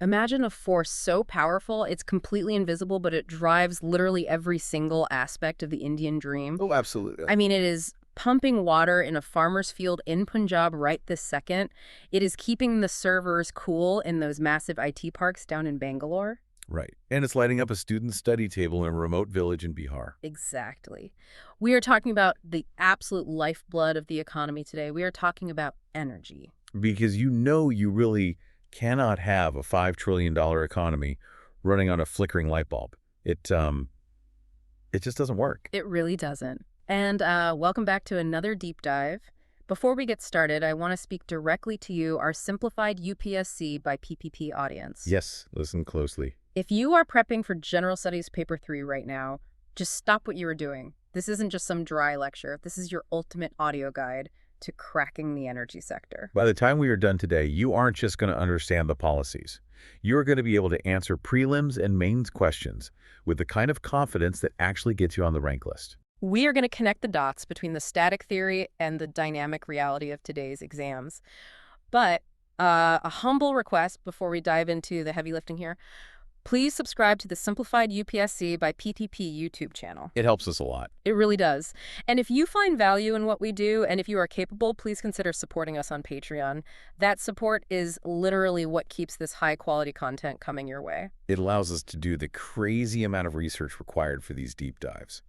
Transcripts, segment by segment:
Imagine a force so powerful it's completely invisible, but it drives literally every single aspect of the Indian dream. Oh, absolutely. I mean, it is pumping water in a farmer's field in Punjab right this second. It is keeping the servers cool in those massive IT parks down in Bangalore. Right. And it's lighting up a student study table in a remote village in Bihar. Exactly. We are talking about the absolute lifeblood of the economy today. We are talking about energy. Because you really cannot have a $5 trillion economy running on a flickering light bulb. It just doesn't work. It really doesn't. And welcome back to another deep dive. Before we get started, I want to speak directly to you, our Simplified UPSC by PPP audience. Yes, listen closely. If you are prepping for General Studies Paper 3 right now, just stop what you are doing. This isn't just some dry lecture. This is your ultimate audio guide to cracking the energy sector. By the time we are done today, you aren't just going to understand the policies. You're going to be able to answer prelims and mains questions with the kind of confidence that actually gets you on the rank list. We are going to connect the dots between the static theory and the dynamic reality of today's exams. But a humble request before we dive into the heavy lifting here. Please subscribe to the Simplified UPSC by PPP YouTube channel. It helps us a lot. It really does. And if you find value in what we do, and if you are capable, please consider supporting us on Patreon. That support is literally what keeps this high-quality content coming your way. It allows us to do the crazy amount of research required for these deep dives.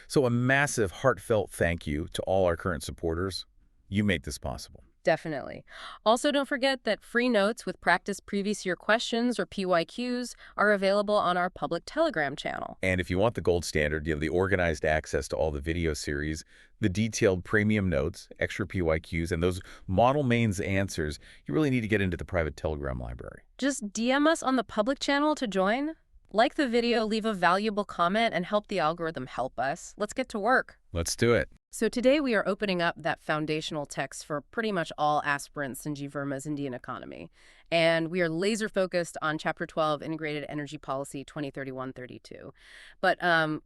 So a massive, heartfelt thank you to all our current supporters. You make this possible. Definitely. Also, don't forget that free notes with practice previous year questions or PYQs are available on our public Telegram channel. And if you want the gold standard, you have the organized access to all the video series, the detailed premium notes, extra PYQs, and those model mains answers. You really need to get into the private Telegram library. Just DM us on the public channel to join. Like the video, leave a valuable comment, and help the algorithm help us. Let's get to work. Let's do it. So today we are opening up that foundational text for pretty much all aspirants in Sanjeev Verma's Indian economy. And we are laser focused on Chapter 12, Integrated Energy Policy 2031-32. But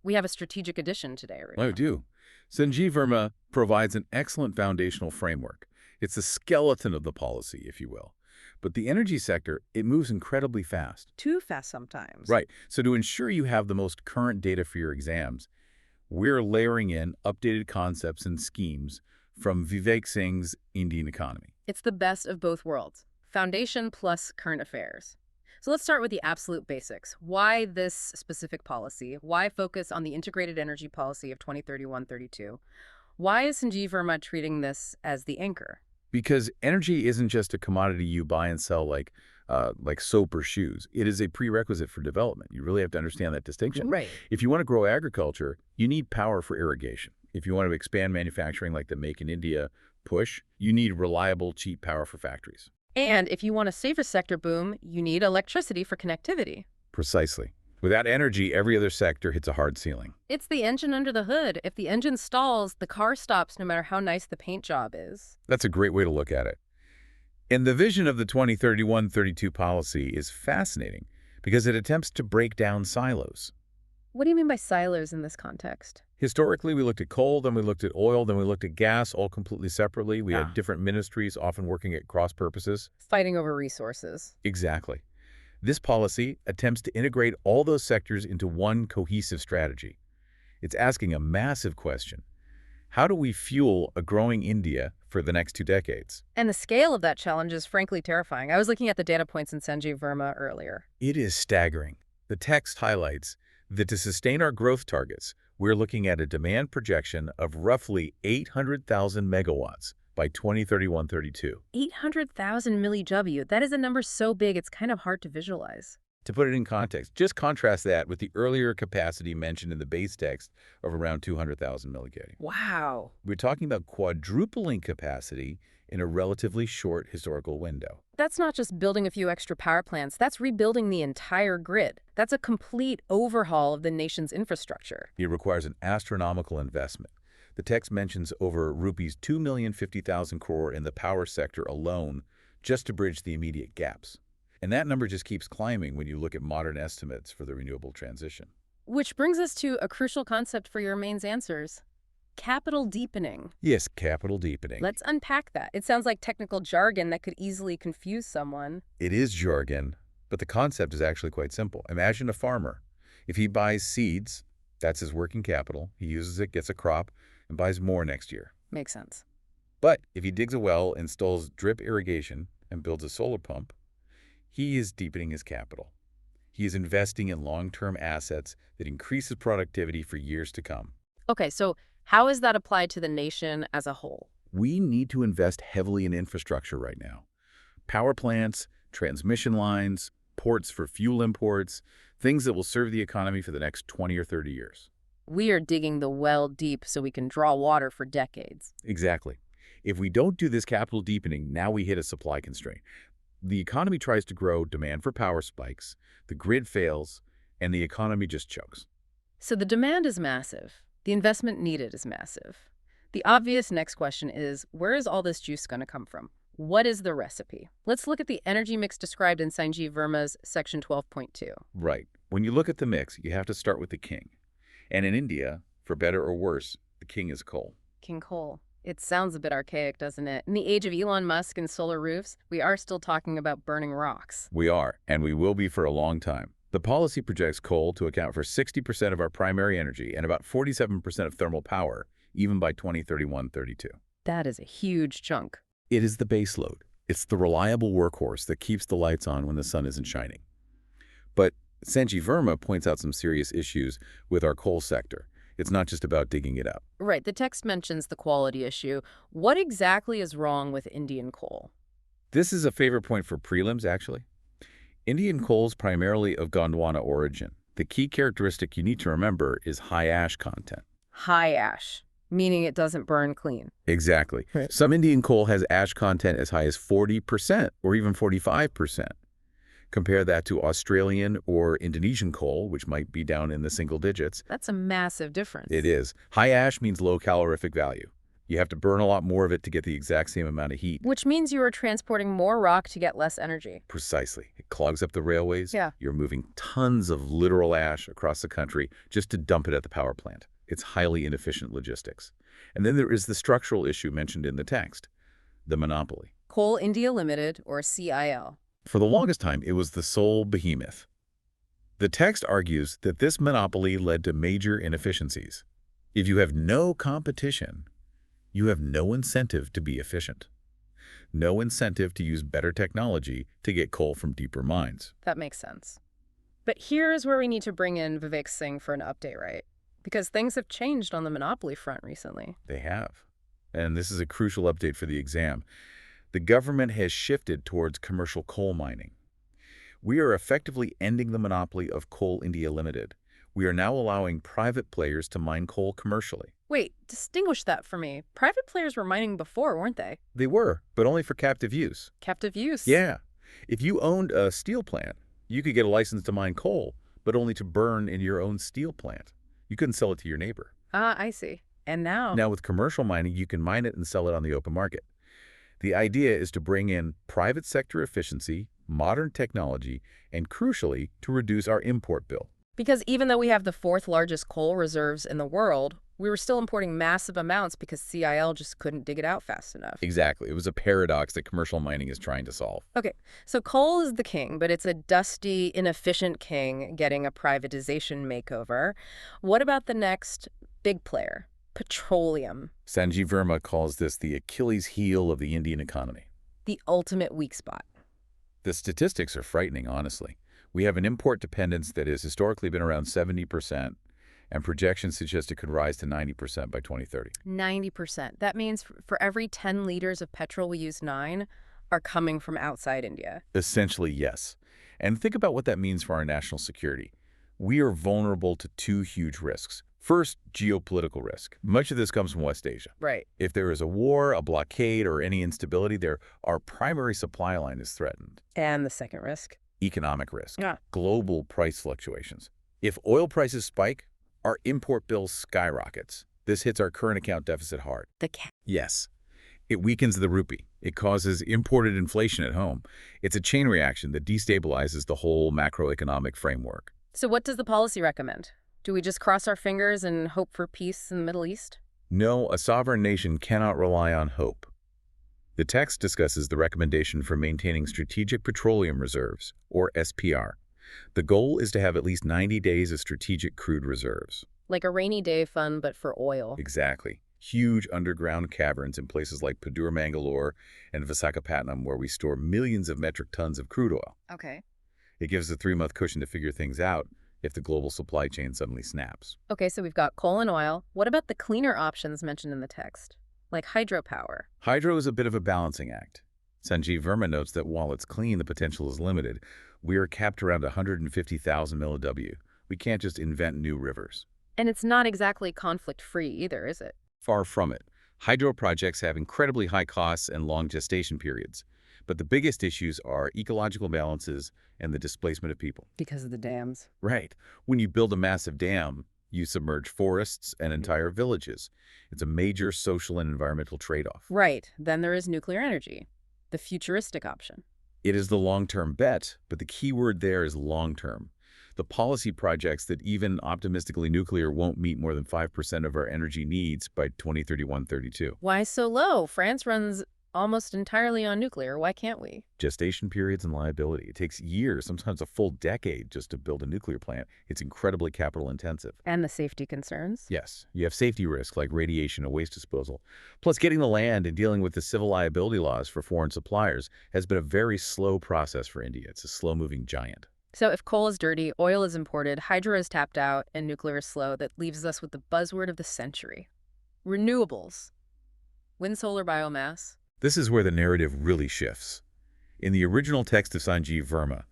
we have a strategic addition today. I do. Sanjeev Verma provides an excellent foundational framework. It's the skeleton of the policy, if you will. But the energy sector, it moves incredibly fast. Too fast sometimes. Right. So to ensure you have the most current data for your exams, we're layering in updated concepts and schemes from Vivek Singh's Indian economy. It's the best of both worlds. Foundation plus current affairs. So let's start with the absolute basics. Why this specific policy? Why focus on the integrated energy policy of 2031-32? Why is Sanjeev Verma treating this as the anchor? Because energy isn't just a commodity you buy and sell like soap or shoes. It is a prerequisite for development. You really have to understand that distinction. Right. If you want to grow agriculture, you need power for irrigation. If you want to expand manufacturing like the Make in India push, you need reliable, cheap power for factories. And if you want a safer sector boom, you need electricity for connectivity. Precisely. Without energy, every other sector hits a hard ceiling. It's the engine under the hood. If the engine stalls, the car stops no matter how nice the paint job is. That's a great way to look at it. And the vision of the 2031-32 policy is fascinating because it attempts to break down silos. What do you mean by silos in this context? Historically, we looked at coal, then we looked at oil, then we looked at gas, all completely separately. We had different ministries, often working at cross purposes. Fighting over resources. Exactly. This policy attempts to integrate all those sectors into one cohesive strategy. It's asking a massive question. How do we fuel a growing India for the next 2 decades? And the scale of that challenge is frankly terrifying. I was looking at the data points in Sanjeev Verma earlier. It is staggering. The text highlights that to sustain our growth targets, we're looking at a demand projection of roughly 800,000 megawatts by 2031-32. 800,000 milli-W. That is a number so big it's kind of hard to visualize. To put it in context, just contrast that with the earlier capacity mentioned in the base text of around 200,000 milligauge. Wow. We're talking about quadrupling capacity in a relatively short historical window. That's not just building a few extra power plants. That's rebuilding the entire grid. That's a complete overhaul of the nation's infrastructure. It requires an astronomical investment. The text mentions over rupees 2,050,000 crore in the power sector alone just to bridge the immediate gaps. And that number just keeps climbing when you look at modern estimates for the renewable transition. Which brings us to a crucial concept for your mains answers. Capital deepening. Yes, capital deepening. Let's unpack that. It sounds like technical jargon that could easily confuse someone. It is jargon, But the concept is actually quite simple. Imagine a farmer. If he buys seeds, that's his working capital. He uses it, gets a crop, and buys more next year. Makes sense. But if he digs a well, installs drip irrigation, and builds a solar pump, he is deepening his capital. He is investing in long-term assets that increases productivity for years to come. Okay, so how is that applied to the nation as a whole? We need to invest heavily in infrastructure right now. Power plants, transmission lines, ports for fuel imports, things that will serve the economy for the next 20 or 30 years. We are digging the well deep so we can draw water for decades. Exactly. If we don't do this capital deepening, now we hit a supply constraint. The economy tries to grow, demand for power spikes, the grid fails, and the economy just chokes. So the demand is massive. The investment needed is massive. The obvious next question is, where is all this juice going to come from? What is the recipe? Let's look at the energy mix described in Sanjeev Verma's section 12.2. Right. When you look at the mix, you have to start with the king. And in India, for better or worse, the king is coal. King coal. It sounds a bit archaic, doesn't it? In the age of Elon Musk and solar roofs, we are still talking about burning rocks. We are, and we will be for a long time. The policy projects coal to account for 60% of our primary energy and about 47% of thermal power, even by 2031-32. That is a huge chunk. It is the baseload. It's the reliable workhorse that keeps the lights on when the sun isn't shining. But Sanjeev Verma points out some serious issues with our coal sector. It's not just about digging it up. Right, the text mentions the quality issue. What exactly is wrong with Indian coal? This is a favorite point for prelims, actually. Indian coal is primarily of Gondwana origin. The key characteristic you need to remember is high ash content. High ash, meaning it doesn't burn clean. Exactly. Right. Some Indian coal has ash content as high as 40% or even 45%. Compare that to Australian or Indonesian coal, which might be down in the single digits. That's a massive difference. It is. High ash means low calorific value. You have to burn a lot more of it to get the exact same amount of heat. Which means you are transporting more rock to get less energy. Precisely. It clogs up the railways. Yeah. You're moving tons of literal ash across the country just to dump it at the power plant. It's highly inefficient logistics. And then there is the structural issue mentioned in the text, the monopoly. Coal India Limited, or CIL. For the longest time, it was the sole behemoth. The text argues that this monopoly led to major inefficiencies. If you have no competition, you have no incentive to be efficient. No incentive to use better technology to get coal from deeper mines. That makes sense. But here's where we need to bring in Vivek Singh for an update, right? Because things have changed on the monopoly front recently. They have. And this is a crucial update for the exam. The government has shifted towards commercial coal mining. We are effectively ending the monopoly of Coal India Limited. We are now allowing private players to mine coal commercially. Wait, distinguish that for me. Private players were mining before, weren't they? They were, but only for captive use. Captive use? Yeah. If you owned a steel plant, you could get a license to mine coal, but only to burn in your own steel plant. You couldn't sell it to your neighbor. Ah, I see. And now? Now with commercial mining, you can mine it and sell it on the open market. The idea is to bring in private sector efficiency, modern technology, and crucially, to reduce our import bill. Because even though we have the fourth largest coal reserves in the world, we were still importing massive amounts because CIL just couldn't dig it out fast enough. Exactly. It was a paradox that commercial mining is trying to solve. Okay, so coal is the king, but it's a dusty, inefficient king getting a privatization makeover. What about the next big player? Petroleum. Sanjeev Verma calls this the Achilles heel of the Indian economy. The ultimate weak spot. The statistics are frightening, honestly. We have an import dependence that has historically been around 70%, and projections suggest it could rise to 90% by 2030. 90%. That means for every 10 liters of petrol we use, 9 are coming from outside India. Essentially, yes. And think about what that means for our national security. We are vulnerable to two huge risks. First, geopolitical risk. Much of this comes from West Asia. Right. If there is a war, a blockade, or any instability there, our primary supply line is threatened. And the second risk? Economic risk. Yeah. Global price fluctuations. If oil prices spike, our import bill skyrockets. This hits our current account deficit hard. Yes. It weakens the rupee. It causes imported inflation at home. It's a chain reaction that destabilizes the whole macroeconomic framework. So what does the policy recommend? Do we just cross our fingers and hope for peace in the Middle East? No, a sovereign nation cannot rely on hope. The text discusses the recommendation for maintaining strategic petroleum reserves, or SPR. The goal is to have at least 90 days of strategic crude reserves. Like a rainy day fund, but for oil. Exactly. Huge underground caverns in places like Padur Mangalore and Visakhapatnam where we store millions of metric tons of crude oil. Okay. It gives a 3-month cushion to figure things out if the global supply chain suddenly snaps. Okay, so we've got coal and oil. What about the cleaner options mentioned in the text, like hydropower? Hydro is a bit of a balancing act. Sanjeev Verma notes that while it's clean, the potential is limited. We are capped around 150,000 milliW. We can't just invent new rivers. And it's not exactly conflict-free either, is it? Far from it. Hydro projects have incredibly high costs and long gestation periods. But the biggest issues are ecological balances and the displacement of people. Because of the dams. Right. When you build a massive dam, you submerge forests and entire villages. It's a major social and environmental trade-off. Right. Then there is nuclear energy, the futuristic option. It is the long-term bet, but the key word there is long-term. The policy projects that even optimistically nuclear won't meet more than 5% of our energy needs by 2031-32. Why so low? France runs almost entirely on nuclear. Why can't we? Gestation periods and liability. It takes years, sometimes a full decade, just to build a nuclear plant. It's incredibly capital intensive. And the safety concerns? Yes, you have safety risks like radiation and waste disposal. Plus, getting the land and dealing with the civil liability laws for foreign suppliers has been a very slow process for India. It's a slow-moving giant. So if coal is dirty, oil is imported, hydro is tapped out, and nuclear is slow, that leaves us with the buzzword of the century. Renewables. Wind, solar, biomass. This is where the narrative really shifts. In the original text of Sanjeev Verma,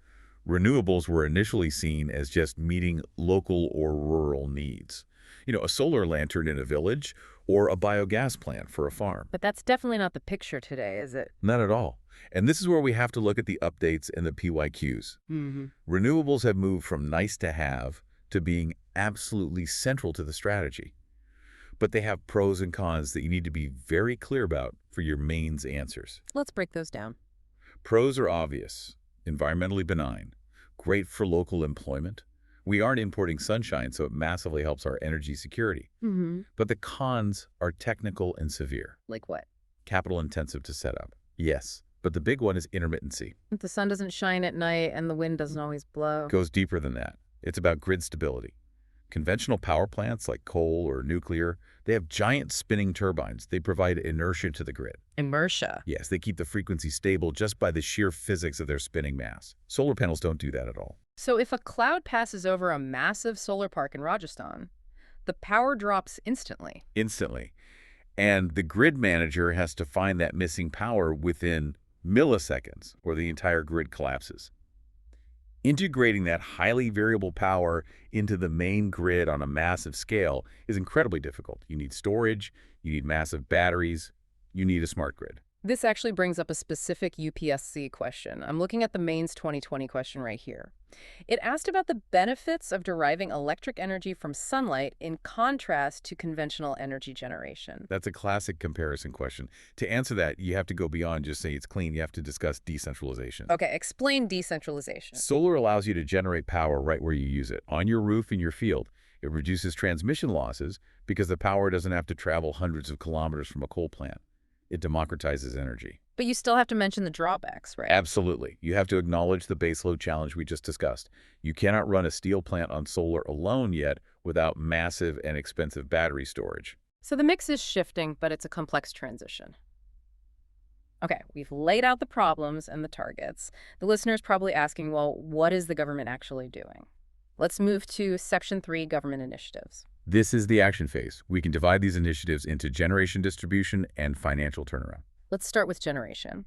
renewables were initially seen as just meeting local or rural needs. You know, a solar lantern in a village or a biogas plant for a farm. But that's definitely not the picture today, is it? Not at all. And this is where we have to look at the updates and the PYQs. Renewables have moved from nice to have to being absolutely central to the strategy. But they have pros and cons that you need to be very clear about for your mains answers. Let's break those down. Pros are obvious, environmentally benign, great for local employment. We aren't importing sunshine, so it massively helps our energy security. But the cons are technical and severe. Like what? Capital intensive to set up. Yes, but the big one is intermittency. If the sun doesn't shine at night and the wind doesn't always blow. It goes deeper than that. It's about grid stability. Conventional power plants like coal or nuclear, they have giant spinning turbines. They provide inertia to the grid. Inertia? Yes, they keep the frequency stable just by the sheer physics of their spinning mass. Solar panels don't do that at all. So if a cloud passes over a massive solar park in Rajasthan, the power drops instantly. Instantly. And the grid manager has to find that missing power within milliseconds or the entire grid collapses. Integrating that highly variable power into the main grid on a massive scale is incredibly difficult. You need storage, you need massive batteries, you need a smart grid. This actually brings up a specific UPSC question. I'm looking at the mains 2020 question right here. It asked about the benefits of deriving electric energy from sunlight in contrast to conventional energy generation. That's a classic comparison question. To answer that, you have to go beyond just say it's clean. You have to discuss decentralization. Okay, explain decentralization. Solar allows you to generate power right where you use it, on your roof in your field. It reduces transmission losses because the power doesn't have to travel hundreds of kilometers from a coal plant. It democratizes energy. But you still have to mention the drawbacks, right? Absolutely. You have to acknowledge the baseload challenge we just discussed. You cannot run a steel plant on solar alone yet without massive and expensive battery storage. So the mix is shifting, but it's a complex transition. Okay, we've laid out the problems and the targets. The listener's probably asking, well, what is the government actually doing? Let's move to Section 3, Government Initiatives. This is the action phase. We can divide these initiatives into generation distribution and financial turnaround. Let's start with generation.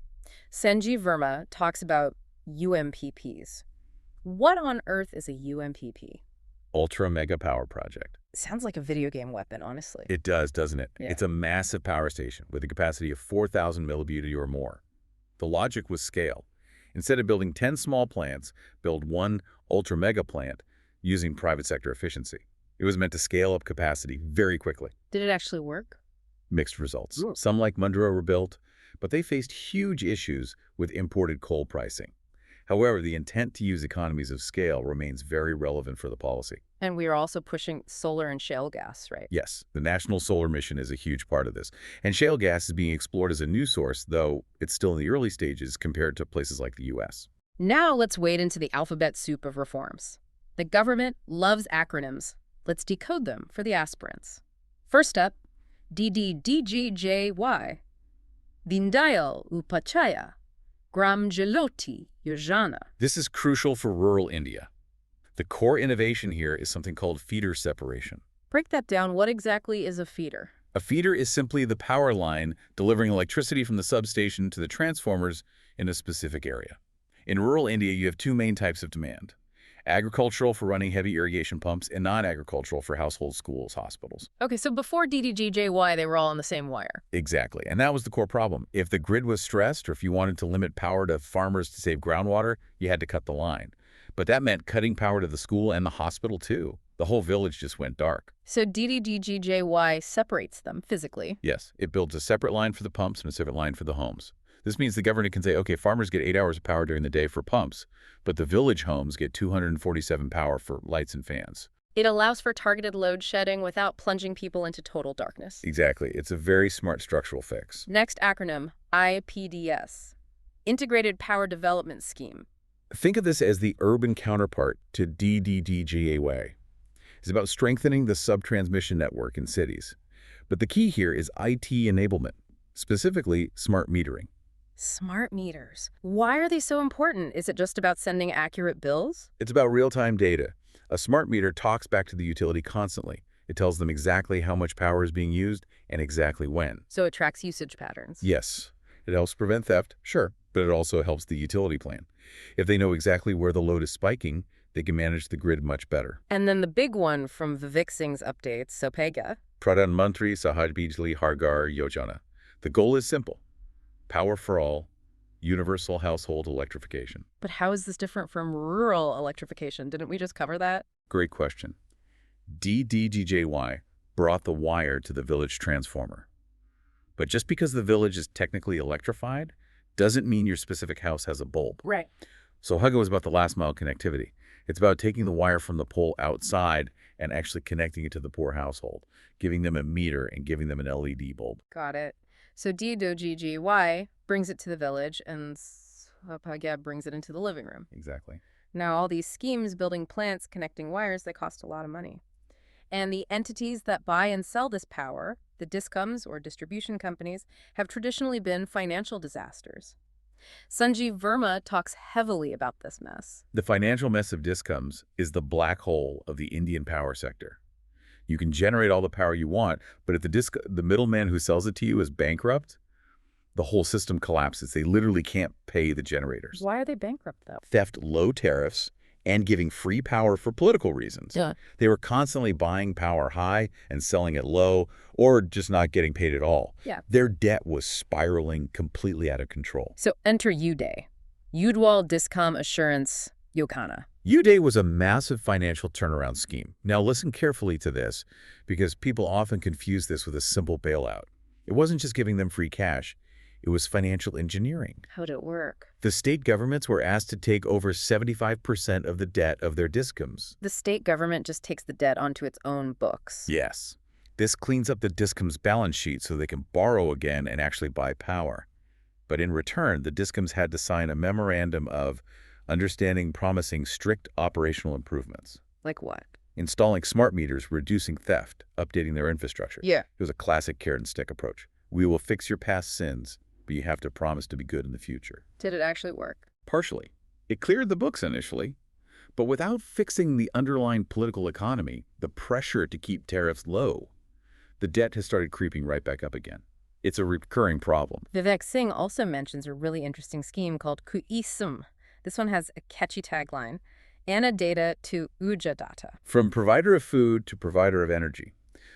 Sanjeev Verma talks about UMPPs. What on earth is a UMPP? Ultra mega power project. Sounds like a video game weapon, honestly. It does, doesn't it? Yeah. It's a massive power station with a capacity of 4,000 milliBTU or more. The logic was scale. Instead of building 10 small plants, build one ultra mega plant using private sector efficiency. It was meant to scale up capacity very quickly. Did it actually work? Mixed results. Some like Mundra were built, but they faced huge issues with imported coal pricing. However, the intent to use economies of scale remains very relevant for the policy. And we are also pushing solar and shale gas, right? Yes, the National Solar Mission is a huge part of this. And shale gas is being explored as a new source, though it's still in the early stages compared to places like the U.S. Now let's wade into the alphabet soup of reforms. The government loves acronyms. Let's decode them for the aspirants. First up, DDUGJY. Dindayal Upadhyaya. Gram Jyoti Yojana. This is crucial for rural India. The core innovation here is something called feeder separation. Break that down. What exactly is a feeder? A feeder is simply the power line delivering electricity from the substation to the transformers in a specific area. In rural India, you have two main types of demand: agricultural for running heavy irrigation pumps and non-agricultural for households, schools, hospitals. Okay, so before DDUGJY, they were all on the same wire. Exactly, and that was the core problem. If the grid was stressed or if you wanted to limit power to farmers to save groundwater, you had to cut the line. But that meant cutting power to the school and the hospital too. The whole village just went dark. So DDUGJY separates them physically. Yes, it builds a separate line for the pumps and a separate line for the homes. This means the government can say, okay, farmers get 8 hours of power during the day for pumps, but the village homes get 247 power for lights and fans. It allows for targeted load shedding without plunging people into total darkness. Exactly. It's a very smart structural fix. Next acronym, IPDS. Integrated Power Development Scheme. Think of this as the urban counterpart to DDUGJY. It's about strengthening the sub-transmission network in cities. But the key here is IT enablement, specifically smart metering. Smart meters. Why are they so important? Is it just about sending accurate bills? It's about real-time data. A smart meter talks back to the utility constantly. It tells them exactly how much power is being used and exactly when. So it tracks usage patterns. Yes. It helps prevent theft, sure, but it also helps the utility plan. If they know exactly where the load is spiking, they can manage the grid much better. And then the big one from Vivek Singh's updates, Saubhagya. Pradhan Mantri Sahaj Har Ghar Yojana. The goal is simple: power for all, universal household electrification. But how is this different from rural electrification? Didn't we just cover that? Great question. DDUGJY brought the wire to the village transformer. But just because the village is technically electrified doesn't mean your specific house has a bulb. Right. Saubhagya was about the last mile connectivity. It's about taking the wire from the pole outside and actually connecting it to the poor household, giving them a meter and giving them an LED bulb. Got it. So DDUGJY brings it to the village and Saubhagya brings it into the living room. Exactly. Now all these schemes, building plants, connecting wires, they cost a lot of money. And the entities that buy and sell this power, the Discoms or distribution companies, have traditionally been financial disasters. Sanjeev Verma talks heavily about this mess. The financial mess of Discoms is the black hole of the Indian power sector. You can generate all the power you want, but if the middleman who sells it to you is bankrupt, the whole system collapses. They literally can't pay the generators. Why are they bankrupt, though? Theft, low tariffs, and giving free power for political reasons. Yeah. They were constantly buying power high and selling it low, or just not getting paid at all. Yeah. Their debt was spiraling completely out of control. So enter UDAY. UDAY Discom Assurance Yokana. UDAY was a massive financial turnaround scheme. Now listen carefully to this, because people often confuse this with a simple bailout. It wasn't just giving them free cash. It was financial engineering. How'd it work? The state governments were asked to take over 75% of the debt of their Discoms. The state government just takes the debt onto its own books. Yes. This cleans up the Discoms' balance sheet so they can borrow again and actually buy power. But in return, the Discoms had to sign a memorandum of understanding promising strict operational improvements. Like what? Installing smart meters, reducing theft, updating their infrastructure. Yeah. It was a classic carrot and stick approach. We will fix your past sins, but you have to promise to be good in the future. Did it actually work? Partially. It cleared the books initially, but without fixing the underlying political economy, the pressure to keep tariffs low, the debt has started creeping right back up again. It's a recurring problem. Vivek Singh also mentions a really interesting scheme called KUSUM. This one has a catchy tagline, Anna Data to Uja Data. From provider of food to provider of energy.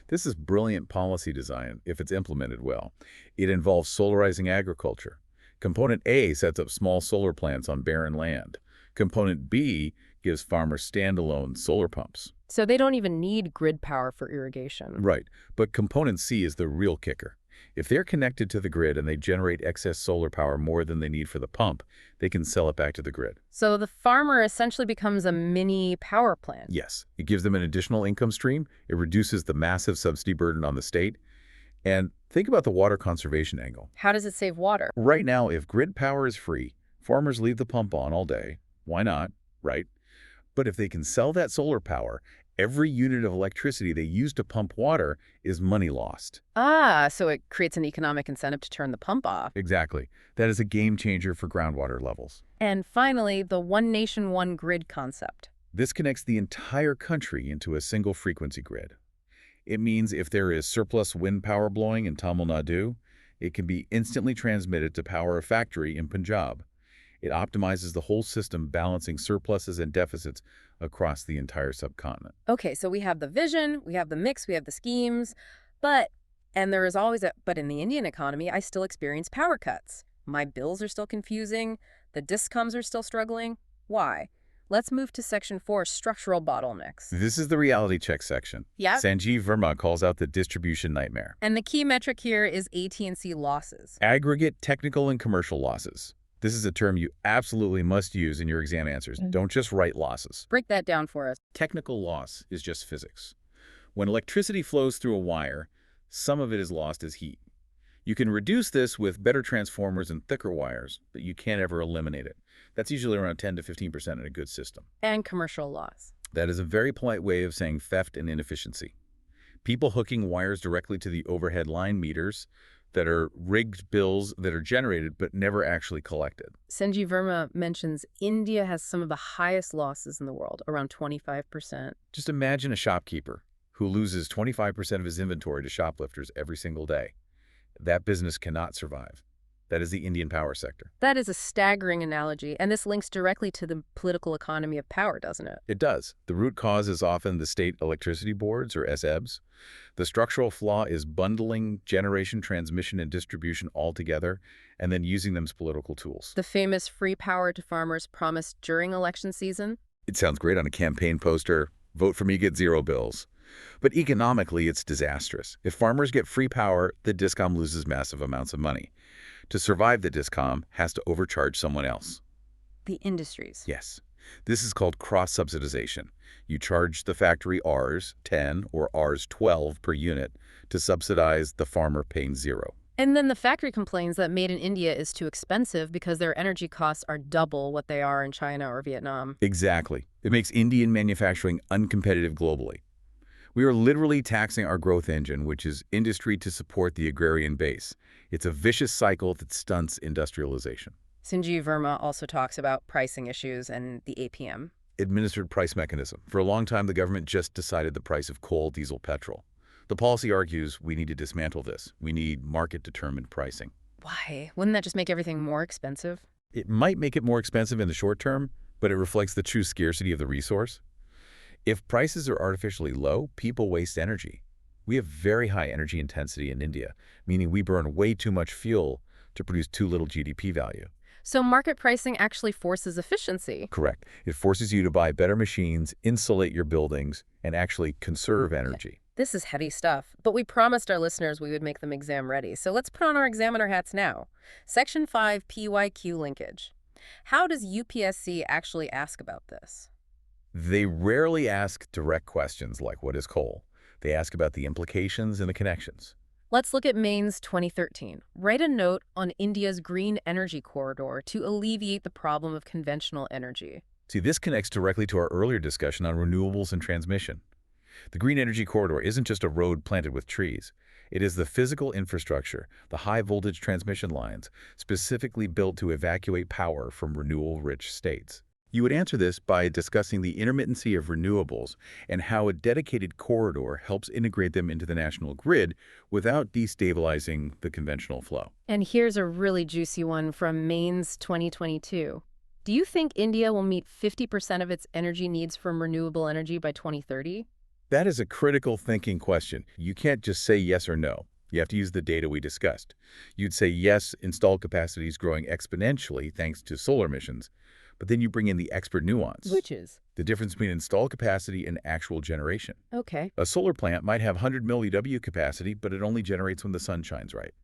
This is brilliant policy design if it's implemented well. It involves solarizing agriculture. Component A sets up small solar plants on barren land. Component B gives farmers standalone solar pumps. So they don't even need grid power for irrigation. Right, but component C is the real kicker. If they're connected to the grid and they generate excess solar power more than they need for the pump, they can sell it back to the grid. So the farmer essentially becomes a mini power plant. Yes, it gives them an additional income stream. It reduces the massive subsidy burden on the state. And think about the water conservation angle. How does it save water? Right now, if grid power is free, farmers leave the pump on all day. Why not, right? But if they can sell that solar power, every unit of electricity they use to pump water is money lost. Ah, so it creates an economic incentive to turn the pump off. Exactly. That is a game changer for groundwater levels. And finally, the one nation, one grid concept. This connects the entire country into a single frequency grid. It means if there is surplus wind power blowing in Tamil Nadu, it can be instantly transmitted to power a factory in Punjab. It optimizes the whole system, balancing surpluses and deficits across the entire subcontinent. Okay, so we have the vision, we have the mix, we have the schemes, but in the Indian economy, I still experience power cuts. My bills are still confusing. The Discoms are still struggling. Why? Let's move to Section 4, structural bottlenecks. This is the reality check section. Yeah. Sanjeev Verma calls out the distribution nightmare. And the key metric here is AT&C losses. Aggregate technical and commercial losses. This is a term you absolutely must use in your exam answers. Don't just write losses. Break that down for us. Technical loss is just physics. When electricity flows through a wire, some of it is lost as heat. You can reduce this with better transformers and thicker wires, but you can't ever eliminate it. That's usually around 10 to 15% in a good system. And commercial loss. That is a very polite way of saying theft and inefficiency. People hooking wires directly to the overhead line meters that are rigged bills that are generated but never actually collected. Sanjeev Verma mentions India has some of the highest losses in the world, around 25%. Just imagine a shopkeeper who loses 25% of his inventory to shoplifters every single day. That business cannot survive. That is the Indian power sector. That is a staggering analogy, and this links directly to the political economy of power, doesn't it? It does. The root cause is often the state electricity boards, or SEBs. The structural flaw is bundling generation, transmission, and distribution all together, and then using them as political tools. The famous free power to farmers promised during election season? It sounds great on a campaign poster. Vote for me, get zero bills. But economically, it's disastrous. If farmers get free power, the Discom loses massive amounts of money. To survive, the Discom has to overcharge someone else. The industries. Yes. This is called cross-subsidization. You charge the factory Rs 10 or Rs 12 per unit to subsidize the farmer paying zero. And then the factory complains that made in India is too expensive because their energy costs are double what they are in China or Vietnam. Exactly. It makes Indian manufacturing uncompetitive globally. We are literally taxing our growth engine, which is industry, to support the agrarian base. It's a vicious cycle that stunts industrialization. Sanjeev Verma also talks about pricing issues and the APM. Administered price mechanism. For a long time, the government just decided the price of coal, diesel, petrol. The policy argues we need to dismantle this. We need market-determined pricing. Why? Wouldn't that just make everything more expensive? It might make it more expensive in the short term, but it reflects the true scarcity of the resource. If prices are artificially low, people waste energy. We have very high energy intensity in India, meaning we burn way too much fuel to produce too little GDP value. So market pricing actually forces efficiency. Correct. It forces you to buy better machines, insulate your buildings, and actually conserve energy. This is heady stuff, but we promised our listeners we would make them exam ready. So let's put on our examiner hats now. Section 5, PYQ linkage. How does UPSC actually ask about this? They rarely ask direct questions like what is coal. They ask about the implications and the connections. Let's look at Maine's 2013. Write a note on India's green energy corridor to alleviate the problem of conventional energy. See, this connects directly to our earlier discussion on renewables and transmission. The green energy corridor isn't just a road planted with trees. It is the physical infrastructure, the high-voltage transmission lines, specifically built to evacuate power from renewable-rich states. You would answer this by discussing the intermittency of renewables and how a dedicated corridor helps integrate them into the national grid without destabilizing the conventional flow. And here's a really juicy one from Maine's 2022. Do you think India will meet 50% of its energy needs from renewable energy by 2030? That is a critical thinking question. You can't just say yes or no. You have to use the data we discussed. You'd say yes, installed capacity is growing exponentially thanks to solar emissions. But then you bring in the expert nuance. Which is? The difference between installed capacity and actual generation. Okay. A solar plant might have 100 millieW capacity, but it only generates when the sun shines right.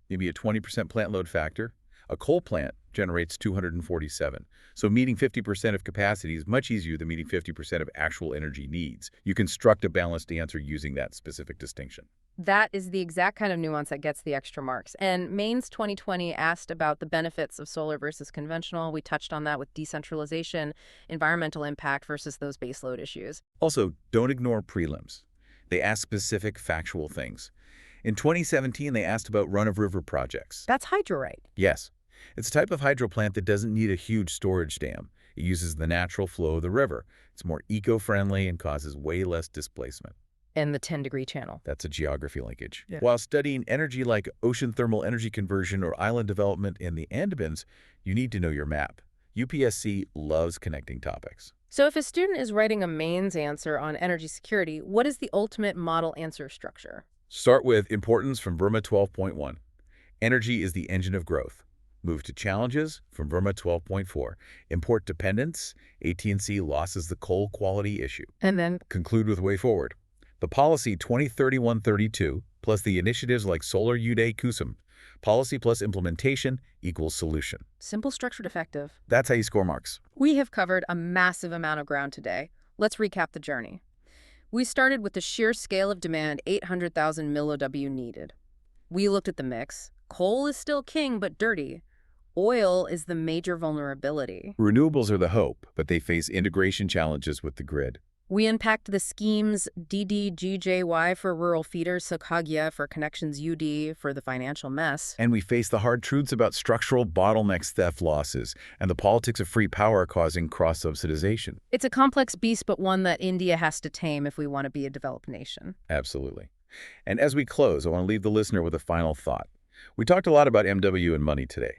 Maybe a 20% plant load factor. A coal plant generates 247. So meeting 50% of capacity is much easier than meeting 50% of actual energy needs. You construct a balanced answer using that specific distinction. That is the exact kind of nuance that gets the extra marks. And Maine's 2020 asked about the benefits of solar versus conventional. We touched on that with decentralization, environmental impact versus those baseload issues. Also, don't ignore prelims. They ask specific factual things. In 2017, they asked about run-of-river projects. That's hydro, right? Yes. It's a type of hydro plant that doesn't need a huge storage dam. It uses the natural flow of the river. It's more eco-friendly and causes way less displacement. And the 10-degree channel. That's a geography linkage. Yeah. While studying energy like ocean thermal energy conversion or island development in the Andamans, you need to know your map. UPSC loves connecting topics. So if a student is writing a mains answer on energy security, what is the ultimate model answer structure? Start with importance from Verma 12.1. Energy is the engine of growth. Move to challenges from Verma 12.4. Import dependence. AT&C losses the coal quality issue. And then Conclude with way forward. The policy 2031-32 plus the initiatives like Solar UDAY KUSUM. Policy plus implementation equals solution. simple, structured, effective. That's how you score marks. We have covered a massive amount of ground today. Let's recap the journey. We started with the sheer scale of demand, 800,000 millioW needed. We looked at the mix. Coal is still king, but dirty. Oil is the major vulnerability. Renewables are the hope, but they face integration challenges with the grid. We unpacked the schemes, DDUGJY for rural feeders, Saubhagya for connections, UD for the financial mess. And we face the hard truths about structural bottlenecks, theft losses, and the politics of free power causing cross-subsidization. It's a complex beast, but one that India has to tame if we want to be a developed nation. Absolutely. And as we close, I want to leave the listener with a final thought. We talked a lot about MW and money today,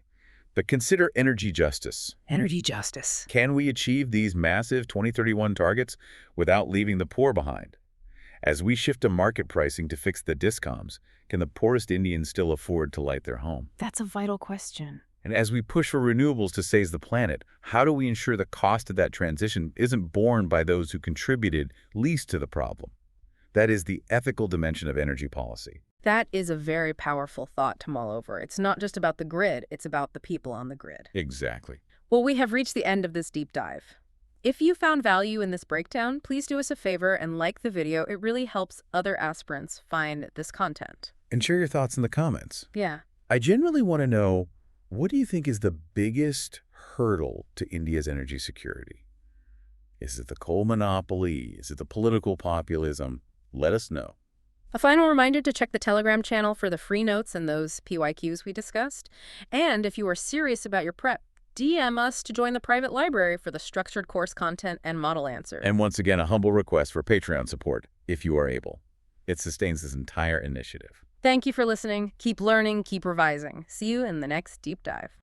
but consider energy justice. Energy justice. Can we achieve these massive 2031 targets without leaving the poor behind? As we shift to market pricing to fix the Discoms, can the poorest Indians still afford to light their home? That's a vital question. And as we push for renewables to save the planet, how do we ensure the cost of that transition isn't borne by those who contributed least to the problem? That is the ethical dimension of energy policy. That is a very powerful thought to mull over. It's not just about the grid, it's about the people on the grid. Exactly. Well, we have reached the end of this deep dive. If you found value in this breakdown, please do us a favor and like the video. It really helps other aspirants find this content. And share your thoughts in the comments. Yeah. I genuinely want to know, what do you think is the biggest hurdle to India's energy security? Is it the coal monopoly? Is it the political populism? Let us know. A final reminder to check the Telegram channel for the free notes and those PYQs we discussed. And if you are serious about your prep, DM us to join the private library for the structured course content and model answers. And once again, a humble request for Patreon support, if you are able. It sustains this entire initiative. Thank you for listening. Keep learning, keep revising. See you in the next deep dive.